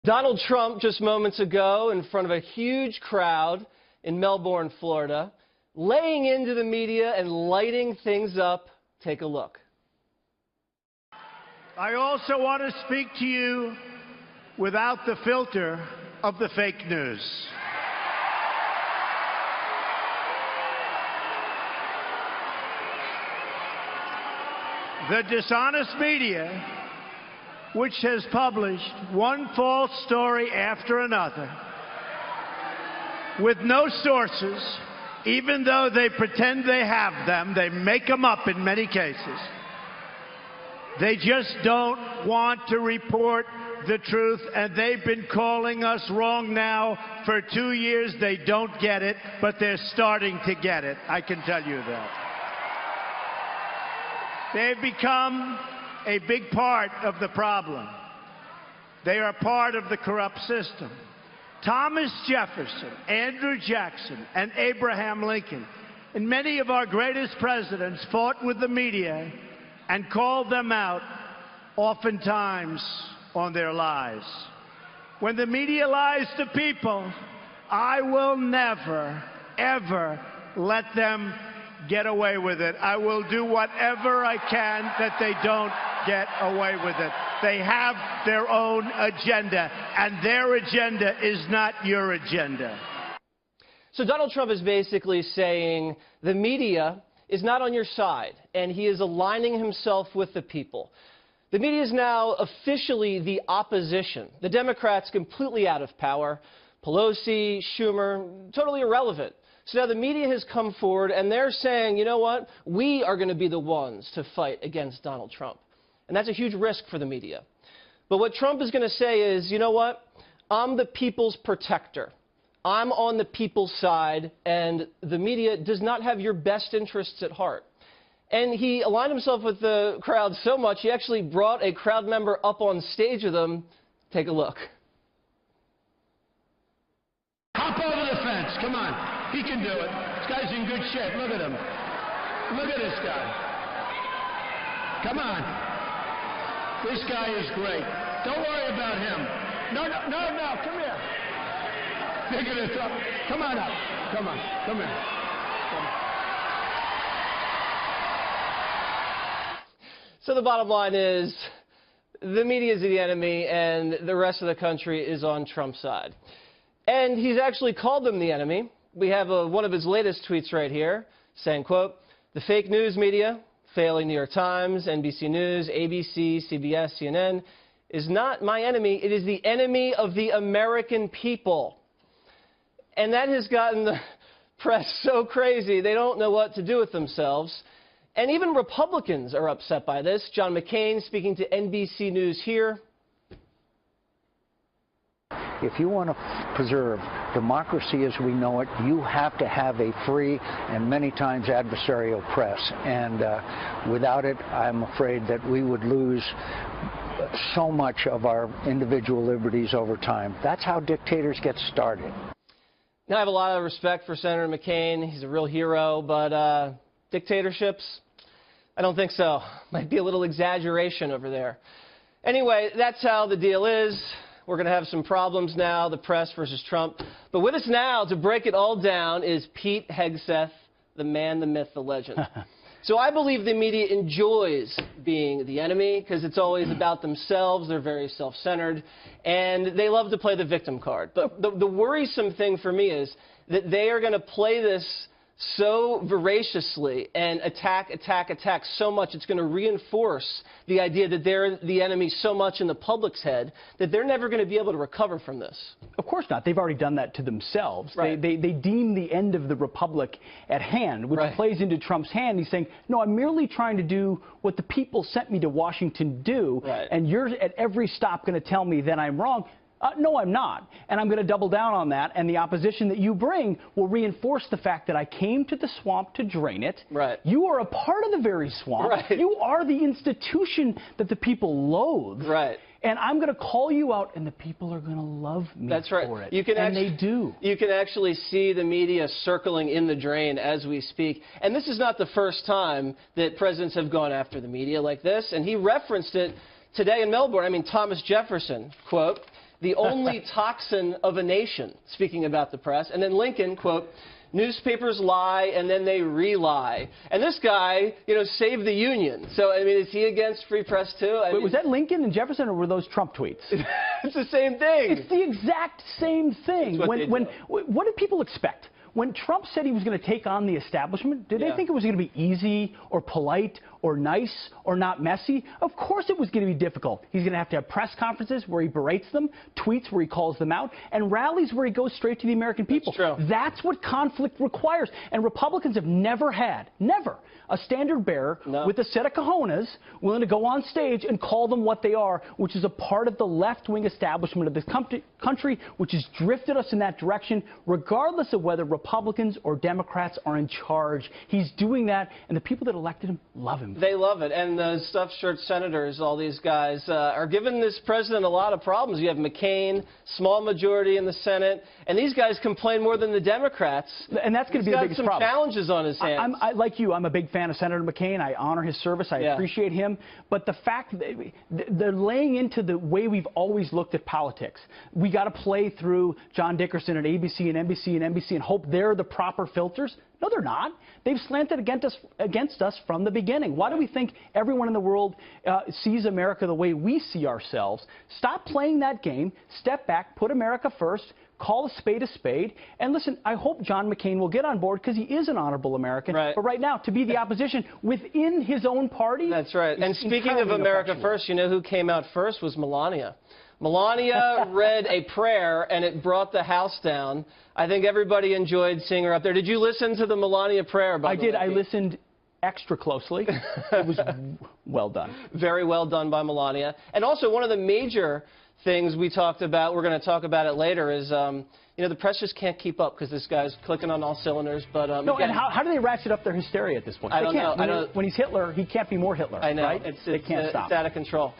Donald Trump just moments ago in front of a huge crowd in Melbourne, Florida, laying into the media and lighting things up. Take a look. I also want to speak to you without the filter of the fake news. The dishonest media, which has published one false story after another, with no sources, even though they pretend they have them, they make them up in many cases. They just don't want to report the truth, and they've been calling us wrong now for 2 years. They don't get it, but they're starting to get it. I can tell you that. They've become a big part of the problem. They are part of the corrupt system. Thomas Jefferson, Andrew Jackson, and Abraham Lincoln, and many of our greatest presidents fought with the media and called them out, oftentimes on their lies. When the media lies to people, I will never, ever let them get away with it. I will do whatever I can that they don't get away with it. They have their own agenda, and their agenda is not your agenda. So Donald Trump is basically saying the media is not on your side, and he is aligning himself with the people. The media is now officially the opposition. The Democrats completely out of power. Pelosi, Schumer, totally irrelevant. So now the media has come forward, and they're saying, you know what, we are going to be the ones to fight against Donald Trump. And that's a huge risk for the media. But what Trump is going to say is, you know what, I'm the people's protector. I'm on the people's side, and the media does not have your best interests at heart. And he aligned himself with the crowd so much, he actually brought a crowd member up on stage with him. Take a look. Hop over the fence. Come on. He can do it. This guy's in good shape. Look at him. Look at this guy. Come on. This guy is great. Don't worry about him. No. Come here. Pick it up. Come on up. Come on. Come here. Come on. So the bottom line is the media is the enemy and the rest of the country is on Trump's side. And he's actually called them the enemy. We have one of his latest tweets right here saying, quote, the fake news media, failing New York Times, NBC News, ABC, CBS, CNN, is not my enemy. It is the enemy of the American people. And that has gotten the press so crazy, they don't know what to do with themselves. And even Republicans are upset by this. John McCain speaking to NBC News here. If you want to preserve democracy as we know it, you have to have a free and many times adversarial press. And without it, I'm afraid that we would lose so much of our individual liberties over time. That's how dictators get started. Now, I have a lot of respect for Senator McCain. He's a real hero. But dictatorships, I don't think so. Might be a little exaggeration over there. Anyway, that's how the deal is. We're going to have some problems now, the press versus Trump. But with us now to break it all down is Pete Hegseth, the man, the myth, the legend. So I believe the media enjoys being the enemy because it's always about themselves. They're very self-centered, and they love to play the victim card. But the worrisome thing for me is that they are going to play this so voraciously and attack so much, it's going to reinforce the idea that they're the enemy so much in the public's head that they're never going to be able to recover from this. Of course not. They've already done that to themselves. Right. They deem the end of the republic at hand, which right. plays into Trump's hand. He's saying, no, I'm merely trying to do what the people sent me to Washington to do, right. and you're at every stop going to tell me that I'm wrong. No, I'm not. And I'm going to double down on that. And the opposition that you bring will reinforce the fact that I came to the swamp to drain it. Right. You are a part of the very swamp. Right. You are the institution that the people loathe. Right. And I'm going to call you out, and the people are going to love me That's right. for it. You can and they do. You can actually see the media circling in the drain as we speak. And this is not the first time that presidents have gone after the media like this. And he referenced it today in Melbourne. I mean, Thomas Jefferson, quote, the only toxin of a nation, speaking about the press. And then Lincoln, quote, newspapers lie and then they re-lie. And this guy, saved the Union. So, I mean, is he against free press too? Wait, was that Lincoln and Jefferson, or were those Trump tweets? It's the same thing. It's the exact same thing. What did people expect? When Trump said he was going to take on the establishment, did they think it was going to be easy or polite or nice or not messy? Of course it was going to be difficult. He's going to have press conferences where he berates them, tweets where he calls them out, and rallies where he goes straight to the American people. That's true. That's what conflict requires. And Republicans have never had, a standard bearer with a set of cojones willing to go on stage and call them what they are, which is a part of the left-wing establishment of this country, which has drifted us in that direction, regardless of whether Republicans or Democrats are in charge. He's doing that, and the people that elected him love him. They love it. And the stuffed shirt senators, all these guys, are giving this president a lot of problems. You have McCain, small majority in the Senate, and these guys complain more than the Democrats. And that's going to be the biggest problem. He's got some challenges on his hands. Like you, I'm a big fan of Senator McCain. I honor his service. I appreciate him. But the fact that they're laying into the way we've always looked at politics. We got to play through John Dickerson and ABC and NBC and hope they're the proper filters. No, they're not. They've slanted against us from the beginning. Why do we think everyone in the world sees America the way we see ourselves? Stop playing that game. Step back. Put America first. Call a spade, and listen, I hope John McCain will get on board because he is an honorable American. Right. But right now, to be the opposition within his own party. That's right. And speaking of America first, you know who came out first was Melania. Melania read a prayer, and it brought the house down. I think everybody enjoyed seeing her up there. Did you listen to the Melania prayer? I did. I listened extra closely. It was well done. Very well done by Melania. And also, one of the major things we talked about, we're going to talk about it later, is the press just can't keep up because this guy's clicking on all cylinders. But no, and how do they ratchet up their hysteria at this point? I don't know. When he's Hitler, he can't be more Hitler. I know. Right? They can't stop. It's out of control.